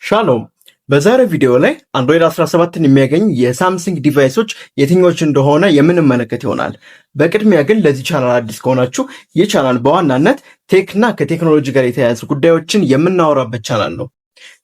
ሻሎም በዛሬው ቪዲዮ ላይ አንድሮይድ 17ን የሚያገኙ የሳምሰንግ ዲቫይሶች የትኞች እንደሆነ የምንመለከት ይሆናል። በቅድሚያ ግን ለዚህ ቻናል አዲስ ከሆናችሁ ይህ ቻናል በዋናነት ቴክና ከቴክኖሎጂ ጋር የተያያዙ ጉዳዮችን የምናወራበት ቻናል ነው።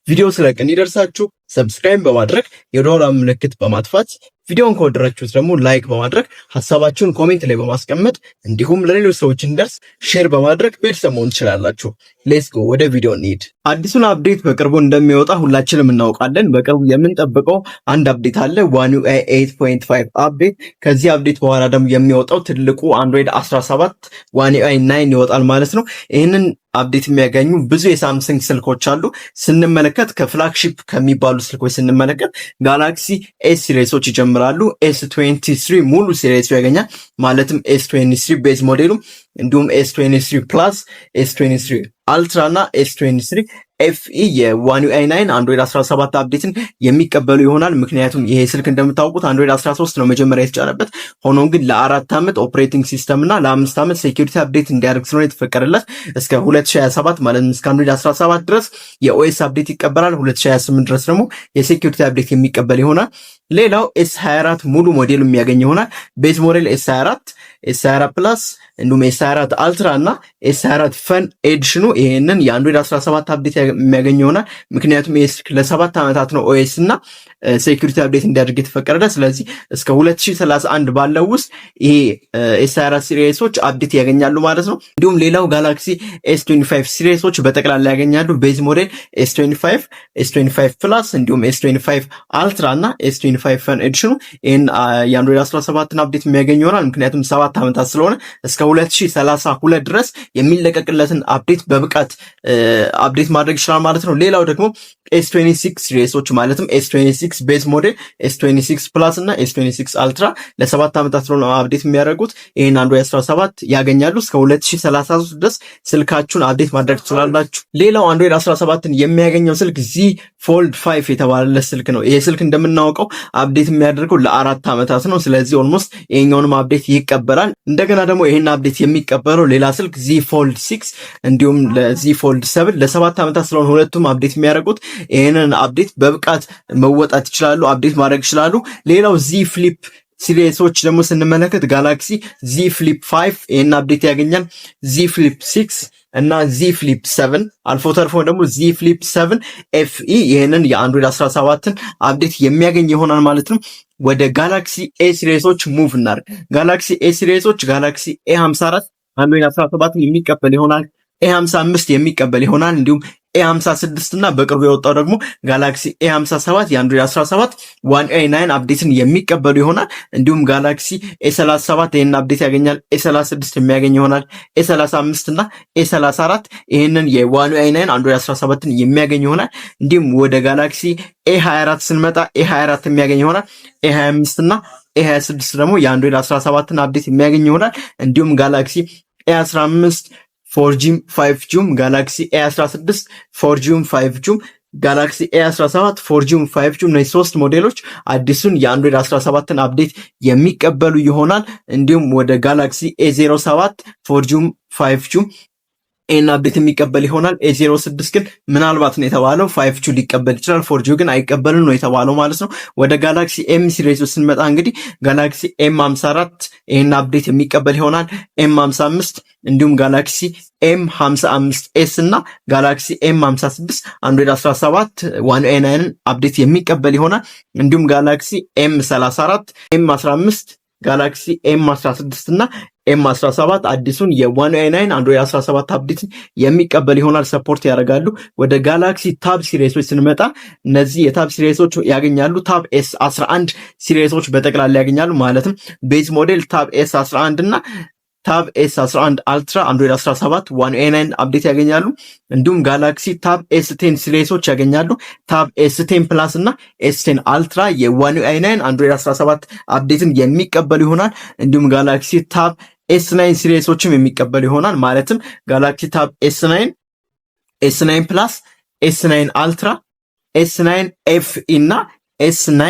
ቪዲዮ ስለቅ እንዲደርሳችሁ ሰብስክራይብ በማድረግ የደወል ምልክት በማጥፋት ቪዲዮውን ከወደዳችሁት ደግሞ ላይክ በማድረግ ሐሳባችሁን ኮሜንት ላይ በማስቀመጥ እንዲሁም ለሌሎች ሰዎች እንዲደርስ ሼር በማድረግ ቤተሰብ መሆን ትችላላችሁ። ሌትስ ጎ ወደ ቪዲዮ እንሂድ። አዲሱን አፕዴት በቅርቡ እንደሚወጣ ሁላችንም እናውቃለን። በቅርቡ የምንጠብቀው አንድ አፕዴት አለ፣ One UI 8.5 አፕዴት። ከዚህ አፕዴት በኋላ ደግሞ የሚወጣው ትልቁ አንድሮይድ 17 One UI 9 ይወጣል ማለት ነው። ይህንን አፕዴት የሚያገኙ ብዙ የሳምሰንግ ስልኮች አሉ። ስንመለከት ከፍላግሺፕ ከሚባሉ ስልኮች ስንመለከት ጋላክሲ ኤስ ሲሪሶች ይጀምራሉ። S23 ሙሉ ሲሪሱ ያገኛል ማለትም S23 ቤዝ ሞዴሉ እንዲሁም S23 ፕላስ S23 አልትራ እና S23 FE የዋን UI 9 አንድሮይድ 17 አፕዴትን የሚቀበሉ ይሆናል። ምክንያቱም ይሄ ስልክ እንደምታውቁት አንድሮይድ 13 ነው መጀመሪያ የተጫነበት። ሆኖም ግን ለ4 ዓመት ኦፕሬቲንግ ሲስተም እና ለ5 ዓመት ሴኩሪቲ አፕዴት እንዲያደርግ ስለሆነ የተፈቀደለት እስከ 2027 ማለት እስከ አንድሮይድ 17 ድረስ የኦኤስ አፕዴት ይቀበላል። 2028 ድረስ ደግሞ የሴኩሪቲ አፕዴት የሚቀበል ይሆናል። ሌላው S24 ሙሉ ሞዴል የሚያገኝ ይሆናል። ቤዝ ሞዴል S24 S24 ፕላስ እንዲሁም S24 አልትራ እና S24 ፈን ኤዲሽኑ ይሄንን የአንድሮይድ 17 አፕዴት የሚያገኝ ይሆናል። ምክንያቱም ይሄ ስልክ ለ7 ዓመታት ነው ኦኤስ እና ሴኩሪቲ አፕዴት እንዲያደርግ የተፈቀደለት። ስለዚህ እስከ 2031 ባለው ውስጥ ይሄ S24 ሲሪሶች አፕዴት ያገኛሉ ማለት ነው። እንዲሁም ሌላው ጋላክሲ S25 ሲሪሶች በጠቅላላ ያገኛሉ። ቤዝ ሞዴል S25 S25 ፕላስ እንዲሁም S25 አልትራ እና S25 ፈን ኤዲሽኑ ይሄን የአንድሮይድ 17ን አፕዴት የሚያገኝ ይሆናል። ምክንያቱም 7 ዓመታት ስለሆነ እስከ 2032 ድረስ የሚለቀቅለትን አፕዴት በብቃት አፕዴት ማድረግ ይችላል ማለት ነው። ሌላው ደግሞ S26 ሲሪሶች ማለትም S26 ቤዝ ሞዴል S26 ፕላስ እና S26 አልትራ ለ7 ዓመታት ስለሆነ አፕዴት የሚያደርጉት ይሄን አንድሮይድ 17 ያገኛሉ። እስከ 2033 ድረስ ስልካችሁን አፕዴት ማድረግ ትችላላችሁ። ሌላው አንድሮይድ 17ን የሚያገኘው ስልክ Z Fold 5 የተባለለት ስልክ ነው። ይሄ ስልክ እንደምናውቀው አፕዴት የሚያደርገው ለ4 ዓመታት ነው። ስለዚህ ኦልሞስት ይሄኛውንም አፕዴት ይቀበላል። እንደገና ደግሞ ይሄን አፕዴት የሚቀበለው ሌላ ስልክ Z Fold 6 እንዲሁም Z Fold 7 ለ7 ዓመታት ስለሆነ ሁለቱም አፕዴት የሚያደርጉት ይሄንን አፕዴት በብቃት መወጣት ይችላሉ፣ አፕዴት ማድረግ ይችላሉ። ሌላው Z Flip ሲሪሶች ደግሞ ስንመለከት ጋላክሲ Z Flip 5 ይሄን አፕዴት ያገኛል። Z Flip 6 እና Z Flip 7 አልፎ ተርፎ ደግሞ Z Flip 7 FE ይሄንን የአንድሮይድ 17ን አፕዴት የሚያገኝ ይሆናል ማለት ነው። ወደ ጋላክሲ A ሲሪሶች ሙቭ እናድርግ። ጋላክሲ A ሲሪሶች ጋላክሲ A54 አንድሮይድ 17ን የሚቀበል ይሆናል። A55 የሚቀበል ይሆናል። እንዲሁም A56 እና በቅርቡ የወጣው ደግሞ ጋላክሲ A57 የአንድሮይድ 17 One UI 9 አፕዴትን የሚቀበሉ ይሆናል። እንዲሁም ጋላክሲ A37 ይሄንን አፕዴት ያገኛል። A36 የሚያገኝ ይሆናል። A35 እና A34 ይሄንን የOne UI 9 አንድሮይድ 17ን የሚያገኝ ይሆናል። እንዲሁም ወደ ጋላክሲ A24 ስንመጣ A24 የሚያገኝ ይሆናል። A25 እና A26 ደግሞ የአንድሮይድ 17ን አፕዴት የሚያገኝ ይሆናል። እንዲሁም ጋላክሲ A15 4Gም 5Gም ጋላክሲ A16 4Gም 5Gም ጋላክሲ A17 4Gም 5Gም እነዚህ 3 ሞዴሎች አዲሱን የአንድሮይድ 17ን አፕዴት የሚቀበሉ ይሆናል። እንዲሁም ወደ ጋላክሲ A07 4Gም 5Gም ይሄን አፕዴት የሚቀበል ይሆናል። A06 ግን ምናልባት ነው የተባለው 5G ሊቀበል ይችላል፣ 4G ግን አይቀበልም ነው የተባለው ማለት ነው። ወደ ጋላክሲ M ሲሪስ ስንመጣ እንግዲህ ጋላክሲ M54 ይሄን አፕዴት የሚቀበል ይሆናል። M55 እንዲሁም ጋላክሲ M55s እና ጋላክሲ M56 አንድሮይድ 17 One UI 9 አፕዴት የሚቀበል ይሆናል። እንዲሁም ጋላክሲ M34 M15 ጋላክሲ M16 እና M17 አዲሱን የOne UI 9 አንድሮይድ 17 አፕዴትን የሚቀበል ይሆናል፣ ሰፖርት ያደርጋሉ። ወደ ጋላክሲ ታብ ሲሪሶች ስንመጣ እነዚህ የታብ ሲሪሶች ያገኛሉ። ታብ S11 ሲሪሶች በጠቅላላ ያገኛሉ። ማለትም ቤዝ ሞዴል ታብ S11 እና ታብ S11 አልትራ አንድሮይድ 17 One UI 9 አፕዴት ያገኛሉ። እንዲሁም ጋላክሲ ታብ S10 ሲሪሶች ያገኛሉ። ታብ S10 ፕላስ እና S10 አልትራ የOne UI 9 አንድሮይድ 17 አፕዴትን የሚቀበሉ ይሆናል። እንዲሁም ጋላክሲ ታብ S9 ሲሪሶችም የሚቀበሉ ይሆናል። ማለትም ጋላክሲ ታብ S9 ፕላስ S9 አልትራ S9 FE እና S9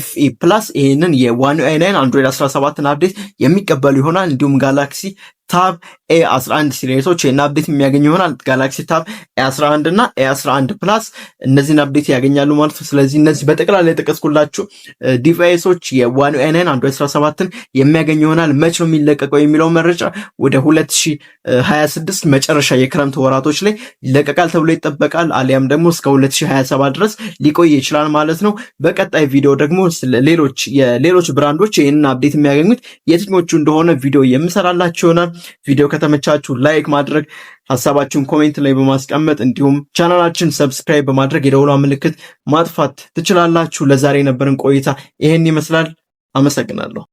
FE ፕላስ ይሄንን የOne UI 9 አንድሮይድ 17ን አፕዴት የሚቀበሉ ይሆናል። እንዲሁም ጋላክሲ ታብ A11 ሲሪሶች ይህን አፕዴት የሚያገኙ ይሆናል። ጋላክሲ ታብ A11 እና A11 ፕላስ እነዚህን አፕዴት ያገኛሉ ማለት ነው። ስለዚህ እነዚህ በጠቅላላ የጠቀስኩላችሁ ዲቫይሶች የዋን ዩአይ 9 አንድሮይድ 17ን የሚያገኙ ይሆናል። መች ነው የሚለቀቀው የሚለው መረጃ ወደ 2026 መጨረሻ የክረምት ወራቶች ላይ ይለቀቃል ተብሎ ይጠበቃል። አሊያም ደግሞ እስከ 2027 ድረስ ሊቆይ ይችላል ማለት ነው። በቀጣይ ቪዲዮ ደግሞ የሌሎች ብራንዶች ይህንን አፕዴት የሚያገኙት የትኞቹ እንደሆነ ቪዲዮ የምሰራላችሁ ይሆናል። ቪዲዮ ከተመቻችሁ ላይክ ማድረግ፣ ሀሳባችሁን ኮሜንት ላይ በማስቀመጥ እንዲሁም ቻናላችን ሰብስክራይብ በማድረግ የደውሏ ምልክት ማጥፋት ትችላላችሁ። ለዛሬ የነበረን ቆይታ ይሄን ይመስላል። አመሰግናለሁ።